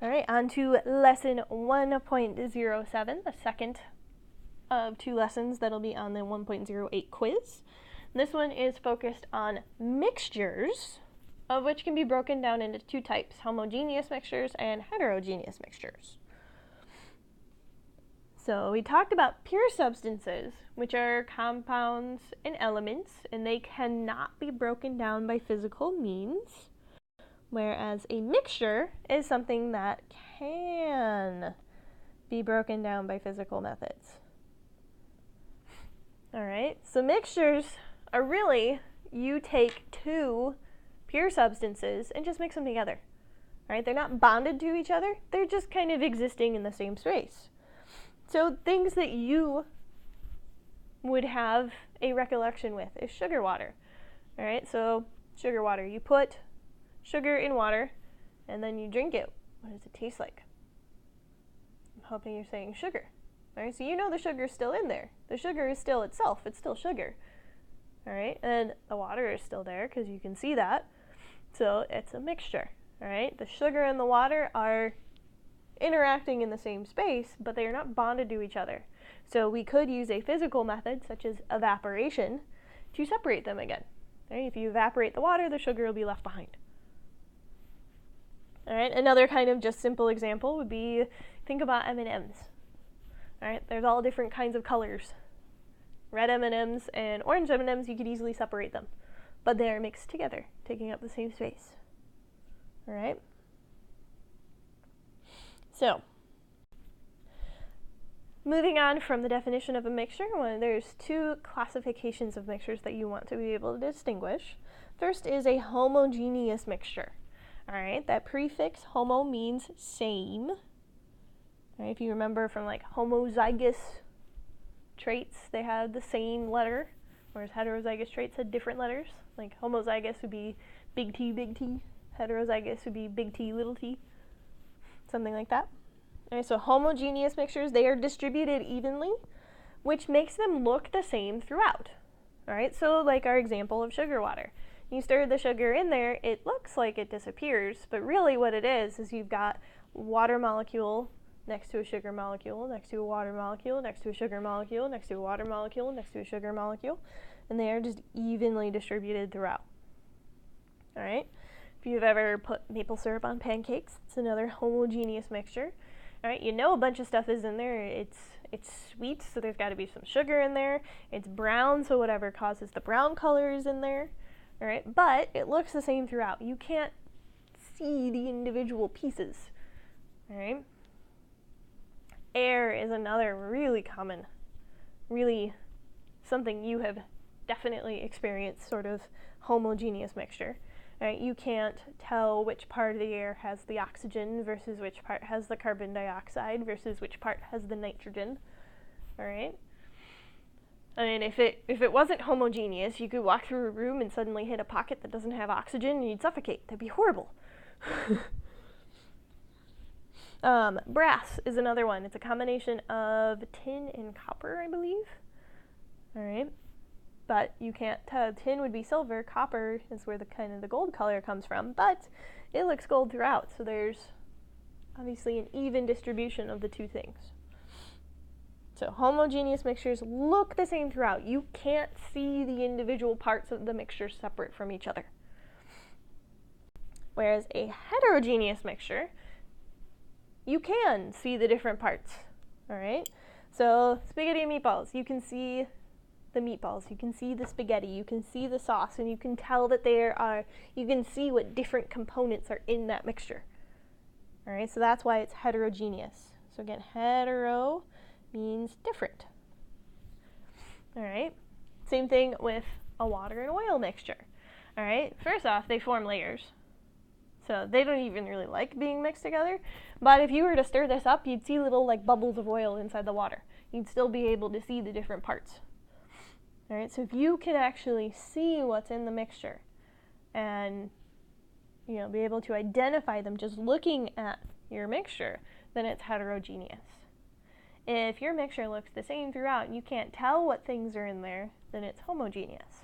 All right, on to lesson 1.07, the second of two lessons that'll be on the 1.08 quiz. This one is focused on mixtures, of which can be broken down into two types, homogeneous mixtures and heterogeneous mixtures. So we talked about pure substances, which are compounds and elements, and they cannot be broken down by physical means, whereas a mixture is something that can be broken down by physical methods. All right, so mixtures are really, you take two pure substances and just mix them together. All right, they're not bonded to each other, they're just kind of existing in the same space. So things that you would have a recollection with is sugar water. All right, so sugar water, you put sugar in water and then you drink it. What does it taste like? I'm hoping you're saying sugar. All right, so you know the sugar is still in there. The sugar is still itself, it's still sugar. All right, and the water is still there because you can see that. So it's a mixture. All right, the sugar and the water are interacting in the same space, but they are not bonded to each other. So we could use a physical method, such as evaporation, to separate them again. Right? If you evaporate the water, the sugar will be left behind. All right, another kind of just simple example would be, think about M&Ms. All right, there's all different kinds of colors. Red M&Ms and orange M&Ms, you could easily separate them, but they are mixed together, taking up the same space. All right. So, moving on from the definition of a mixture, there's two classifications of mixtures that you want to be able to distinguish. First is a homogeneous mixture. All right, that prefix homo means same. All right, if you remember from like homozygous traits, they had the same letter, whereas heterozygous traits had different letters. Like homozygous would be big T, heterozygous would be big T, little t. Something like that. All right, so homogeneous mixtures, they are distributed evenly, which makes them look the same throughout. All right, so like our example of sugar water. You stir the sugar in there, it looks like it disappears, but really what it is you've got water molecule next to a sugar molecule, next to a water molecule, next to a sugar molecule, next to a water molecule, next to a sugar molecule, and they are just evenly distributed throughout. All right. If you've ever put maple syrup on pancakes, it's another homogeneous mixture. All right, you know a bunch of stuff is in there. It's sweet, so there's got to be some sugar in there. It's brown, so whatever causes the brown color is in there. All right, but it looks the same throughout. You can't see the individual pieces. All right. Air is another really common, really something you have definitely experienced, sort of homogeneous mixture. Right, you can't tell which part of the air has the oxygen versus which part has the carbon dioxide versus which part has the nitrogen. All right. I mean, if it wasn't homogeneous, you could walk through a room and suddenly hit a pocket that doesn't have oxygen and you'd suffocate. That'd be horrible. Brass is another one. It's a combination of tin and copper, I believe. All right. But you can't tell. Tin would be silver, copper is where the kind of the gold color comes from, but it looks gold throughout, so there's obviously an even distribution of the two things. So homogeneous mixtures look the same throughout. You can't see the individual parts of the mixture separate from each other. Whereas a heterogeneous mixture, you can see the different parts. All right? So spaghetti and meatballs, you can see the meatballs, you can see the spaghetti, you can see the sauce, and you can tell that you can see what different components are in that mixture. All right, so that's why it's heterogeneous. So again, hetero means different. All right, same thing with a water and oil mixture. All right, first off, they form layers. So they don't even really like being mixed together, but if you were to stir this up, you'd see little like bubbles of oil inside the water. You'd still be able to see the different parts. All right, so if you can actually see what's in the mixture and be able to identify them just looking at your mixture, then it's heterogeneous. If your mixture looks the same throughout and you can't tell what things are in there, then it's homogeneous.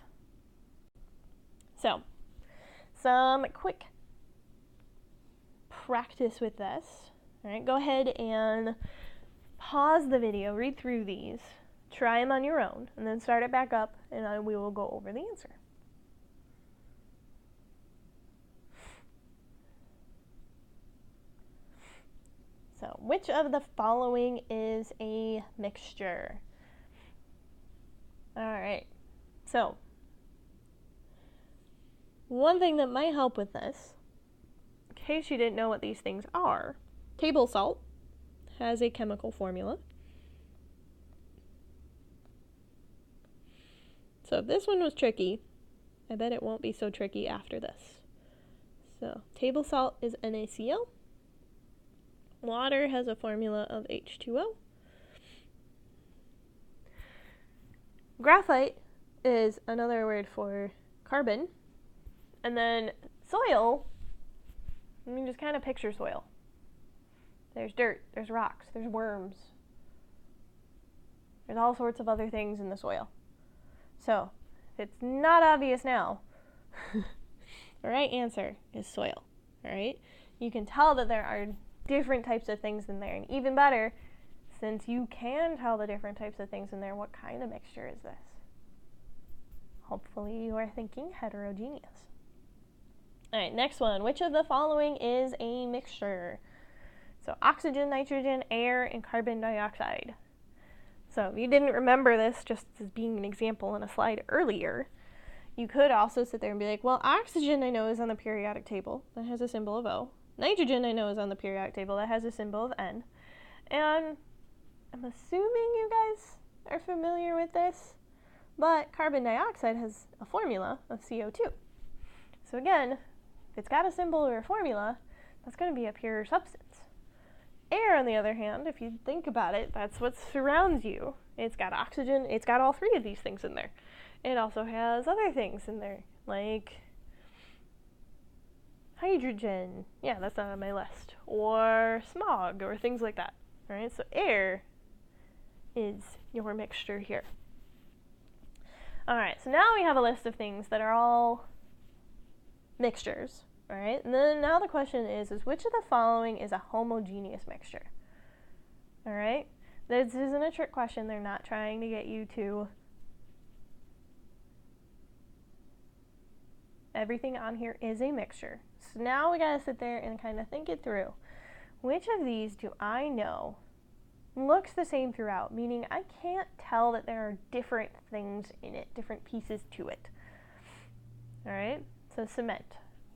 So, some quick practice with this. All right, go ahead and pause the video, read through these, try them on your own, and then start it back up, and we will go over the answer. So, which of the following is a mixture? All right, so one thing that might help with this, in case you didn't know what these things are, table salt has a chemical formula. So if this one was tricky, I bet it won't be so tricky after this. So table salt is NaCl. Water has a formula of H2O. Graphite is another word for carbon. And then soil, I mean, just kind of picture soil. There's dirt, there's rocks, there's worms. There's all sorts of other things in the soil. So, if it's not obvious now, the right answer is soil, all right? You can tell that there are different types of things in there, and even better, since you can tell the different types of things in there, what kind of mixture is this? Hopefully you are thinking heterogeneous. All right, next one. Which of the following is a mixture? So oxygen, nitrogen, air, and carbon dioxide. So if you didn't remember this just as being an example in a slide earlier, you could also sit there and be like, well, oxygen I know is on the periodic table. That has a symbol of O. Nitrogen I know is on the periodic table. That has a symbol of N. And I'm assuming you guys are familiar with this, but carbon dioxide has a formula of CO2. So again, if it's got a symbol or a formula, that's going to be a pure substance. Air, on the other hand, if you think about it, that's what surrounds you. It's got oxygen, it's got all three of these things in there. It also has other things in there, like hydrogen. Yeah, that's not on my list. Or smog, or things like that. All right, so air is your mixture here. All right, so now we have a list of things that are all mixtures. All right, and then now the question is which of the following is a homogeneous mixture? All right, this isn't a trick question. They're not trying to get you to everything on here is a mixture. So now we gotta sit there and kind of think it through. Which of these do I know looks the same throughout, meaning I can't tell that there are different things in it, different pieces to it. All right, so cement.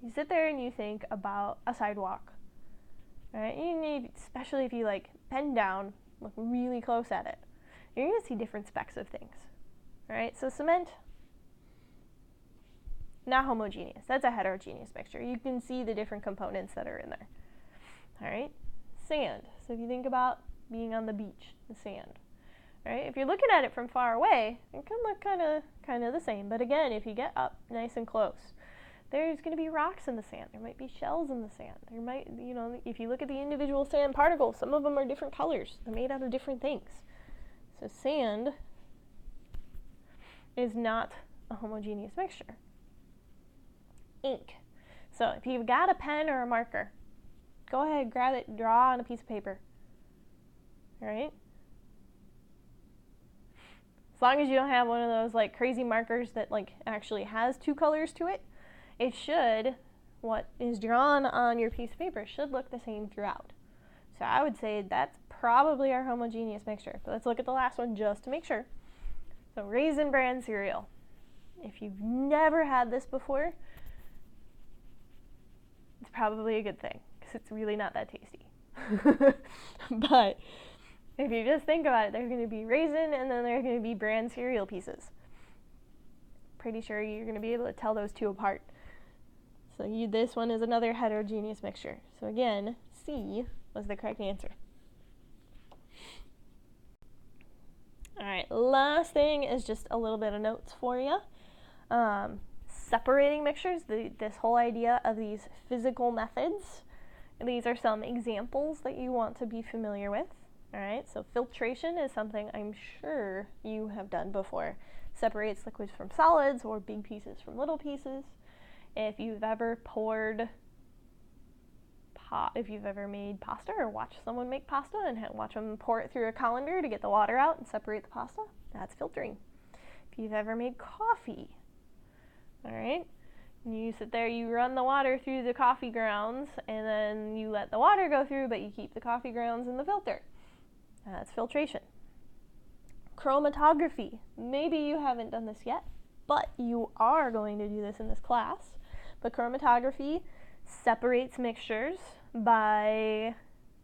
You sit there and you think about a sidewalk, right? You need, especially if you like bend down, look really close at it, you're going to see different specks of things, all right? So cement, not homogeneous. That's a heterogeneous mixture. You can see the different components that are in there, all right? Sand. So if you think about being on the beach, the sand, right? If you're looking at it from far away, it can look kind of the same. But again, if you get up nice and close, there's going to be rocks in the sand. There might be shells in the sand. There might, if you look at the individual sand particles, some of them are different colors. They're made out of different things. So sand is not a homogeneous mixture. Ink. So if you've got a pen or a marker, go ahead, grab it, draw on a piece of paper. All right? As long as you don't have one of those like crazy markers that like actually has two colors to it, it should, what is drawn on your piece of paper should look the same throughout. So I would say that's probably our homogeneous mixture. But let's look at the last one just to make sure. So Raisin Bran cereal. If you've never had this before, it's probably a good thing because it's really not that tasty. But if you just think about it, there's going to be raisin and then there's going to be bran cereal pieces. Pretty sure you're going to be able to tell those two apart. So this one is another heterogeneous mixture. So again, C was the correct answer. All right, last thing is just a little bit of notes for you. Separating mixtures, this whole idea of these physical methods. These are some examples that you want to be familiar with. All right, so filtration is something I'm sure you have done before. Separates liquids from solids or big pieces from little pieces. If you've ever poured if you've ever made pasta or watched someone make pasta and watch them pour it through a colander to get the water out and separate the pasta, that's filtering. If you've ever made coffee, all right, you sit there, you run the water through the coffee grounds, and then you let the water go through, but you keep the coffee grounds in the filter. That's filtration. Chromatography. Maybe you haven't done this yet, but you are going to do this in this class. But chromatography separates mixtures by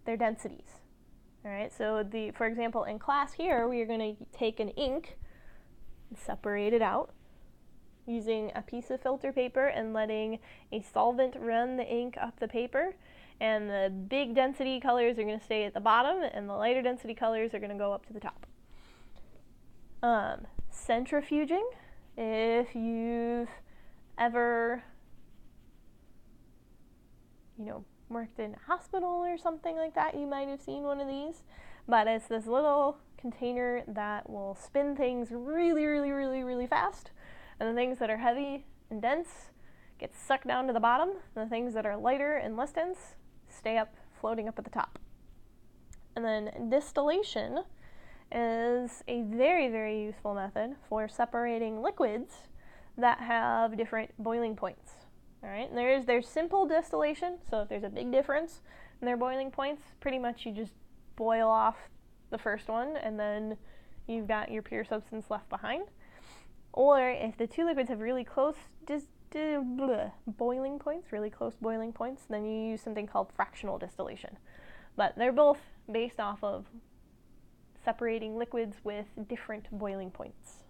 their densities. All right, so for example, in class here, we are going to take an ink and separate it out using a piece of filter paper and letting a solvent run the ink up the paper. And the big density colors are going to stay at the bottom, and the lighter density colors are going to go up to the top. Centrifuging, if you've ever worked in a hospital or something like that, you might have seen one of these. But it's this little container that will spin things really, really, really, really fast. And the things that are heavy and dense get sucked down to the bottom. And the things that are lighter and less dense stay up, floating up at the top. And then distillation is a very, very useful method for separating liquids that have different boiling points. All right, and there's simple distillation, so if there's a big difference in their boiling points, pretty much you just boil off the first one, and then you've got your pure substance left behind. Or if the two liquids have really close boiling points, really close boiling points, then you use something called fractional distillation. But they're both based off of separating liquids with different boiling points.